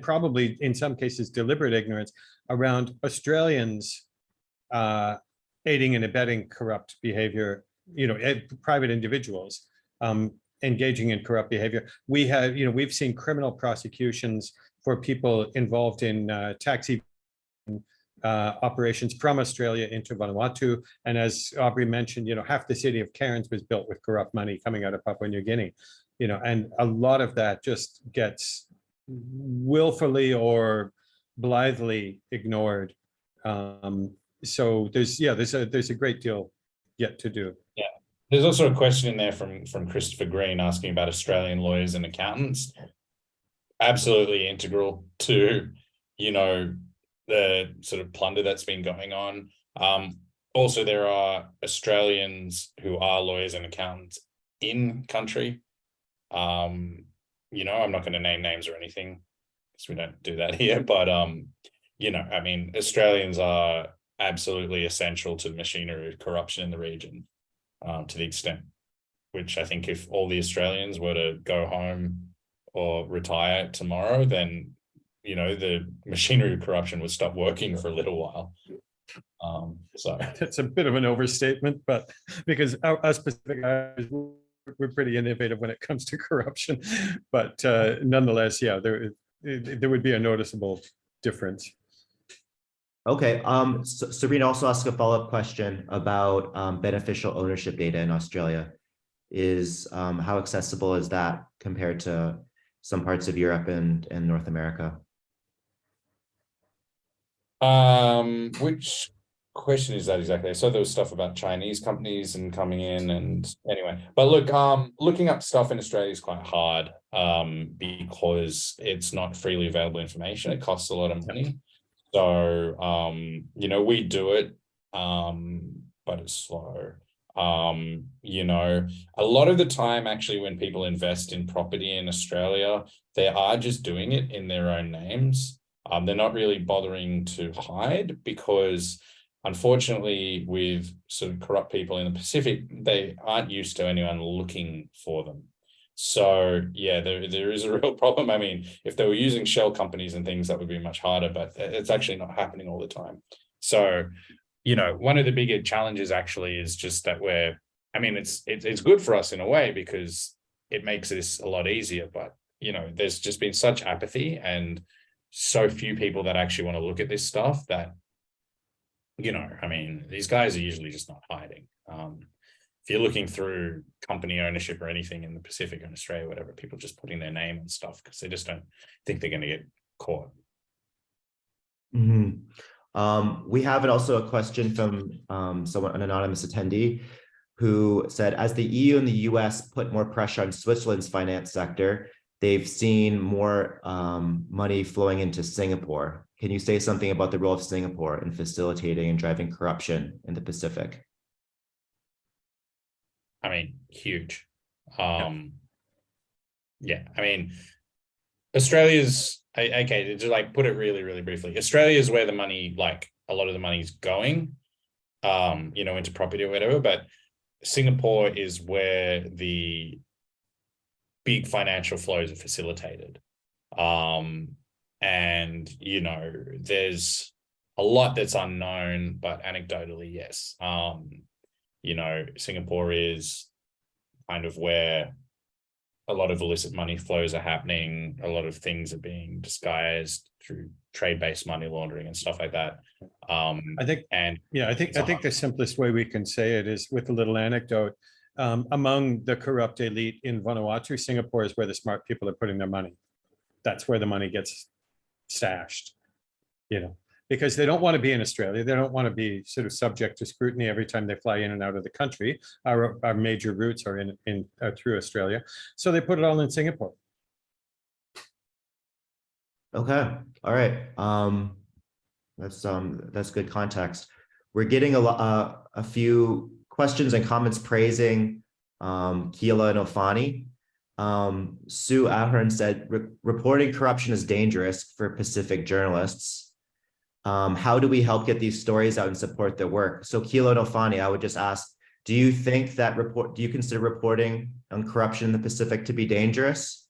probably in some cases deliberate ignorance, around Australians aiding and abetting corrupt behavior, private individuals engaging in corrupt behavior. We've seen criminal prosecutions for people involved in taxi operations from Australia into Vanuatu. And as Aubrey mentioned, half the city of Cairns was built with corrupt money coming out of Papua New Guinea, and a lot of that just gets willfully or blithely ignored. So there's a great deal yet to do. Yeah, there's also a question in there from Christopher Green asking about Australian lawyers and accountants. Absolutely integral to the sort of plunder that's been going on. Also, there are Australians who are lawyers and accountants in country. I'm not going to name names or anything because we don't do that here, but Australians are absolutely essential to the machinery of corruption in the region, to the extent which I think if all the Australians were to go home or retire tomorrow, then the machinery of corruption would stop working for a little while. So that's a bit of an overstatement, but because our specific guys, we're pretty innovative when it comes to corruption, but nonetheless, there would be a noticeable difference. Okay. So Sabrina also asked a follow-up question about beneficial ownership data in Australia. How accessible is that compared to some parts of Europe and North America? Which question is that exactly? So there was stuff about Chinese companies and coming in, and anyway, but look, looking up stuff in Australia is quite hard because it's not freely available information. It costs a lot of money. So we do it, but it's slow. A lot of the time, actually, when people invest in property in Australia, they are just doing it in their own names. They're not really bothering to hide because, unfortunately, with sort of corrupt people in the Pacific, they aren't used to anyone looking for them. So, there is a real problem. I mean, if they were using shell companies and things, that would be much harder, but it's actually not happening all the time. So, one of the bigger challenges actually is just that it's good for us in a way because it makes this a lot easier, but, there's just been such apathy and so few people that actually want to look at this stuff that, you know, I mean, these guys are usually just not hiding. If you're looking through company ownership or anything in the Pacific or in Australia, whatever, people just putting their name on stuff because they just don't think they're going to get caught. We have also a question from someone, an anonymous attendee, who said, as the EU and the US put more pressure on Switzerland's finance sector, they've seen more money flowing into Singapore. Can you say something about the role of Singapore in facilitating and driving corruption in the Pacific? I mean, huge. Yeah, I mean, Australia's, okay, to like put it really, really briefly, Australia is where the money, like a lot of the money is going, you know, into property or whatever, but Singapore is where the big financial flows are facilitated. And, you know, there's a lot that's unknown, but anecdotally, yes. You know, Singapore is kind of where a lot of illicit money flows are happening. A lot of things are being disguised through trade-based money laundering and stuff like that. I think the simplest way we can say it is with a little anecdote. Among the corrupt elite in Vanuatu, Singapore is where the smart people are putting their money. That's where the money gets stashed, you know, because they don't want to be in Australia. They don't want to be sort of subject to scrutiny every time they fly in and out of the country. Our major routes are in through Australia. So they put it all in Singapore. Okay. All right. That's good context. We're getting a few questions and comments praising Kila and Ofani. Sue Ahern said, reporting corruption is dangerous for Pacific journalists. How do we help get these stories out and support their work? So Kila and Ofani, I would just ask, do you think that do you consider reporting on corruption in the Pacific to be dangerous?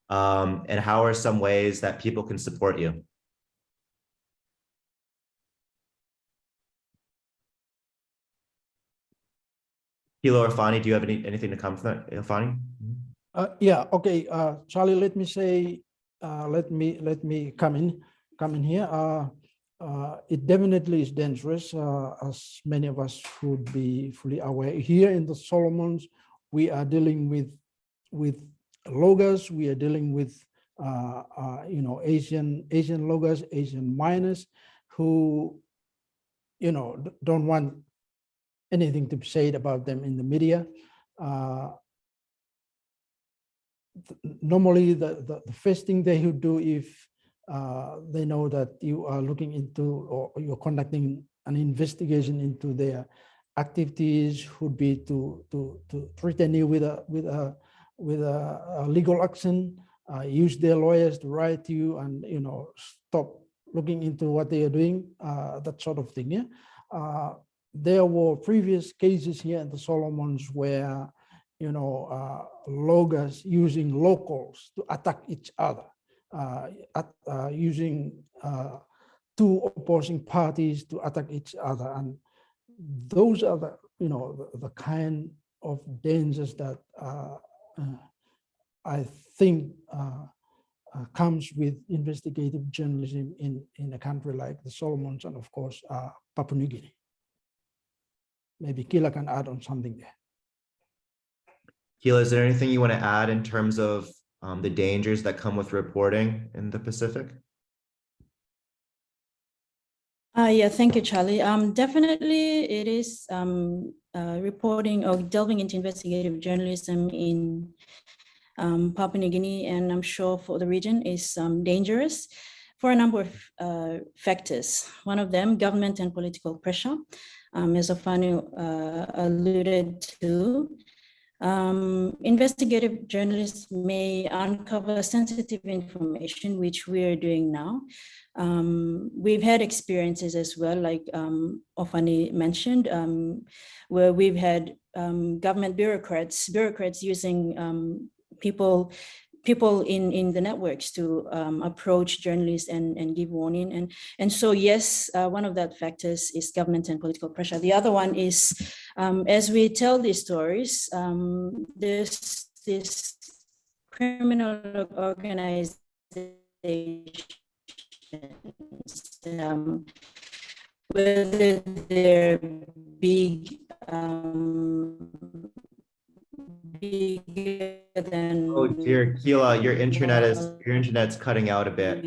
And how are some ways that people can support you? Kila or Ofani, do you have anything to come from that, Ofani? Yeah, okay, Charlie, let me say, let me come in here. It definitely is dangerous, as many of us would be fully aware. Here in the Solomons, we are dealing with loggers. We are dealing with you know, Asian loggers, Asian miners, who, you know, don't want anything to be said about them in the media. Normally, the first thing they would do if they know that you are looking into or you're conducting an investigation into their activities would be to threaten you with a legal action, use their lawyers to write you and, you know, stop looking into what they are doing, that sort of thing. Yeah. There were previous cases here in the Solomons where, you know, loggers using locals to attack each other, using two opposing parties to attack each other. And those are the, you know, the kind of dangers that I think comes with investigative journalism in a country like the Solomons and, of course, Papua New Guinea. Maybe Kila can add on something there. Kila, is there anything you want to add in terms of the dangers that come with reporting in the Pacific? Yeah, thank you, Charlie. Definitely it is reporting or delving into investigative journalism in Papua New Guinea, and I'm sure for the region, is dangerous for a number of factors. One of them, government and political pressure, as Ofani alluded to. Investigative journalists may uncover sensitive information, which we are doing now. We've had experiences as well, like Ofani mentioned, where we've had government bureaucrats using people in the networks to approach journalists and give warning. And so, yes, one of that factors is government and political pressure. The other one is, as we tell these stories, there's this criminal organization whether they're big, bigger than. Oh dear, Kila, your internet's cutting out a bit.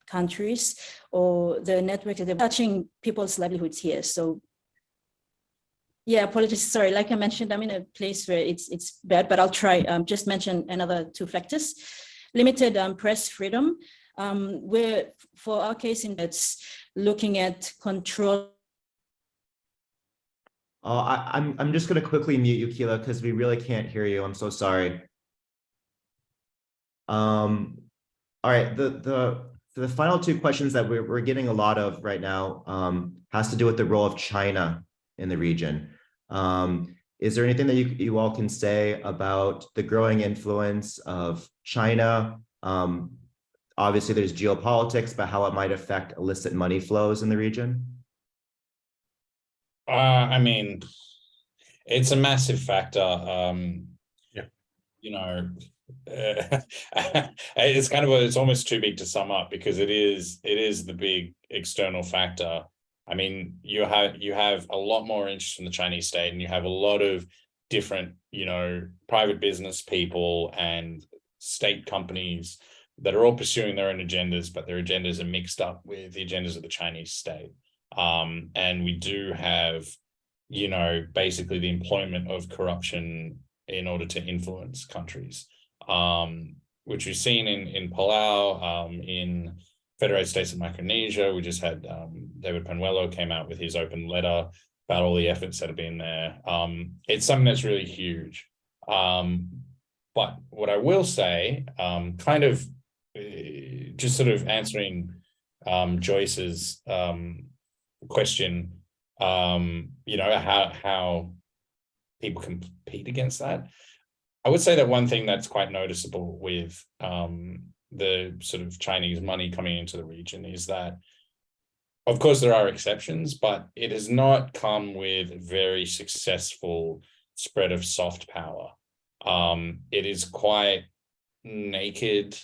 Countries, or the network that they're touching people's livelihoods here. So yeah, apologies. Sorry, like I mentioned, I'm in a place where it's bad, but I'll try. Just mention another two factors. Limited press freedom, where for our case, it's looking at control. Oh, I'm just gonna quickly mute you, Kila, because we really can't hear you. I'm so sorry. All right, the final two questions that we're getting a lot of right now has to do with the role of China in the region. Is there anything that you all can say about the growing influence of China? Obviously, there's geopolitics, but how it might affect illicit money flows in the region? I mean, it's a massive factor. Yeah. You know, it's kind of it's almost too big to sum up, because it is the big external factor. I mean, you have a lot more interest in the Chinese state, and you have a lot of different, private business people and state companies that are all pursuing their own agendas, but their agendas are mixed up with the agendas of the Chinese state. And we do have, basically the employment of corruption in order to influence countries, which we've seen in Palau, in Federated States of Micronesia. We just had David Panuelo came out with his open letter about all the efforts that have been there. It's something that's really huge. But what I will say, kind of just sort of answering Joyce's question, how people compete against that. I would say that one thing that's quite noticeable with the sort of Chinese money coming into the region is that, of course, there are exceptions, but it has not come with very successful spread of soft power. It is quite naked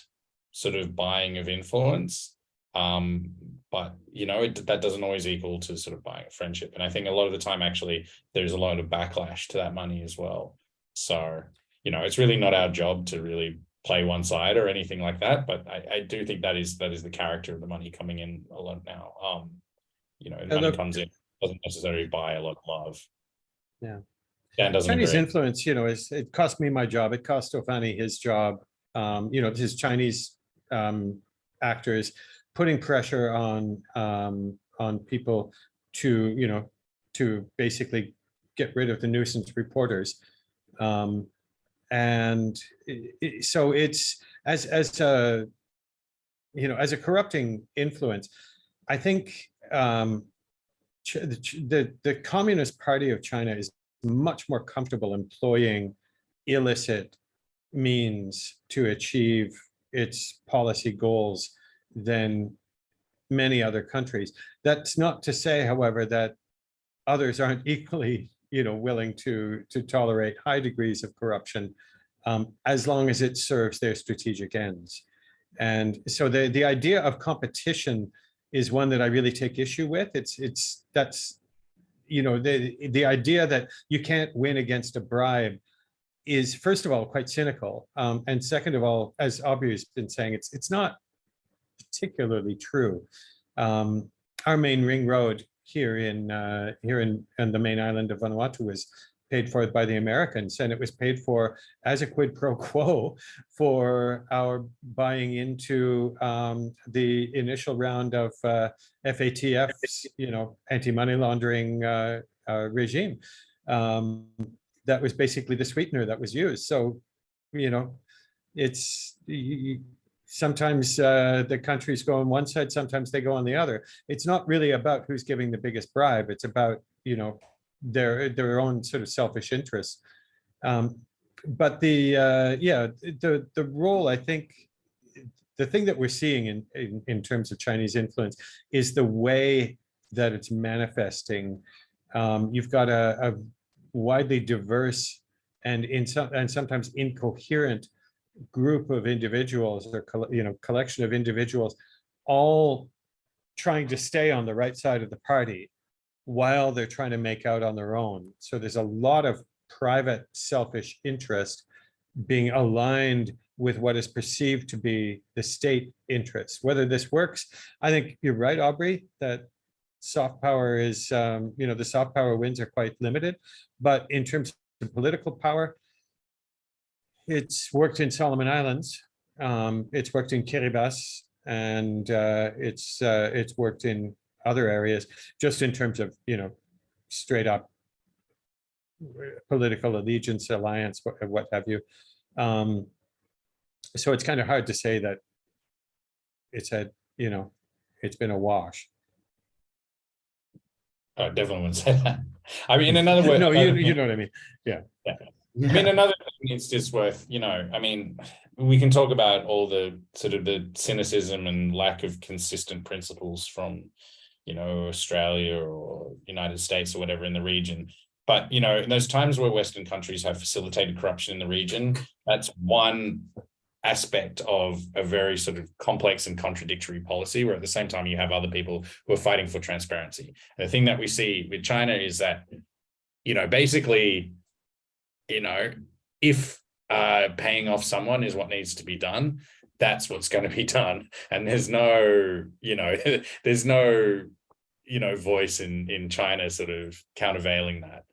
sort of buying of influence. But that doesn't always equal to sort of buying a friendship. And I think a lot of the time, actually, there's a lot of backlash to that money as well. So, it's really not our job to really play one side or anything like that. But I do think that is the character of the money coming in a lot now. Money comes in, doesn't necessarily buy a lot of love. Yeah. Dan doesn't Chinese agree. influence, it cost me my job. It cost Ofani his job. His Chinese actors putting pressure on people to basically get rid of the nuisance reporters. And so it's as a corrupting influence. I think the Communist Party of China is much more comfortable employing illicit means to achieve its policy goals than many other countries. That's not to say, however, that others aren't equally, willing to tolerate high degrees of corruption, as long as it serves their strategic ends. And so the idea of competition is one that I really take issue with. That's the idea that you can't win against a bribe is, first of all, quite cynical, and second of all, as Aubrey has been saying, it's not particularly true. Our main ring road here in the main island of Vanuatu was paid for by the Americans, and it was paid for as a quid pro quo for our buying into the initial round of FATF's, anti-money laundering regime. That was basically the sweetener that was used. So, it's sometimes the countries go on one side, sometimes they go on the other. It's not really about who's giving the biggest bribe. It's about, their own sort of selfish interests. But the role, I think, the thing that we're seeing in terms of Chinese influence is the way that it's manifesting. You've got a widely diverse and sometimes incoherent group of individuals or collection of individuals, all trying to stay on the right side of the party while they're trying to make out on their own. So there's a lot of private selfish interest being aligned with what is perceived to be the state interest. Whether this works, I think you're right, Aubrey, that soft power is, the soft power wins are quite limited, but in terms of political power, it's worked in Solomon Islands, it's worked in Kiribati, and it's worked in other areas, just in terms of, straight up political allegiance, alliance, what have you. So it's kind of hard to say that it's it's been a wash. I definitely wouldn't say that. I mean, in another word, no, you know what I mean. Yeah. I mean, another thing it's just worth, I mean, we can talk about all the sort of the cynicism and lack of consistent principles from, Australia or United States or whatever in the region. But, in those times where Western countries have facilitated corruption in the region, that's one aspect of a very sort of complex and contradictory policy, where at the same time you have other people who are fighting for transparency. And the thing that we see with China is that, basically, if paying off someone is what needs to be done, that's what's going to be done. And there's no, voice in China sort of countervailing that.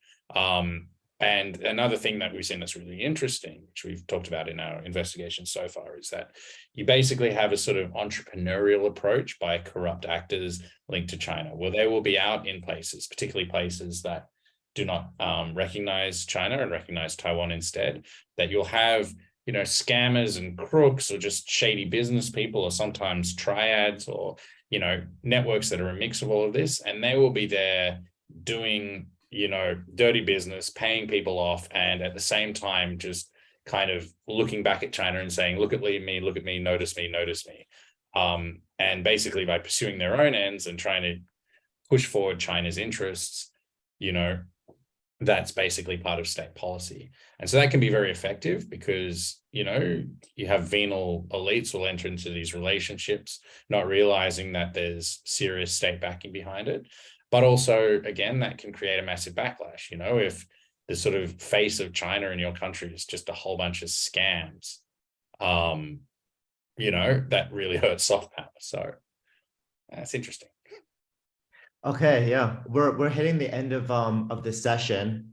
And another thing that we've seen that's really interesting, which we've talked about in our investigation so far, is that you basically have a sort of entrepreneurial approach by corrupt actors linked to China, where they will be out in places, particularly places that do not recognize China and recognize Taiwan instead, that you'll have, scammers and crooks or just shady business people, or sometimes triads or, networks that are a mix of all of this. And they will be there doing, dirty business, paying people off, and at the same time, just kind of looking back at China and saying, look at me, notice me. And basically by pursuing their own ends and trying to push forward China's interests, that's basically part of state policy. And so that can be very effective because, you have venal elites will enter into these relationships, not realizing that there's serious state backing behind it. But also, again, that can create a massive backlash. If the sort of face of China in your country is just a whole bunch of scams, that really hurts soft power. So that's interesting. Okay, yeah, we're hitting the end of this session.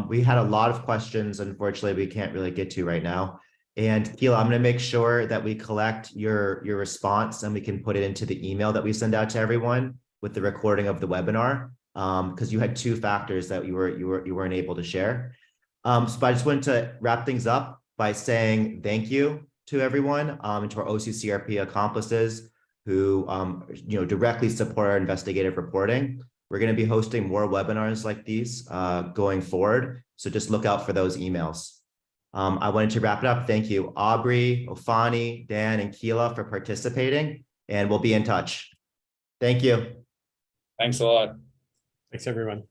We had a lot of questions, unfortunately, we can't really get to right now. And Kila, I'm going to make sure that we collect your response and we can put it into the email that we send out to everyone with the recording of the webinar, because you had two factors that you weren't able to share. So I just wanted to wrap things up by saying thank you to everyone and to our OCCRP accomplices who directly support our investigative reporting. We're going to be hosting more webinars like these going forward, so just look out for those emails. I wanted to wrap it up. Thank you, Aubrey, Ofani, Dan, and Kila for participating, and we'll be in touch. Thank you. Thanks a lot. Thanks, everyone.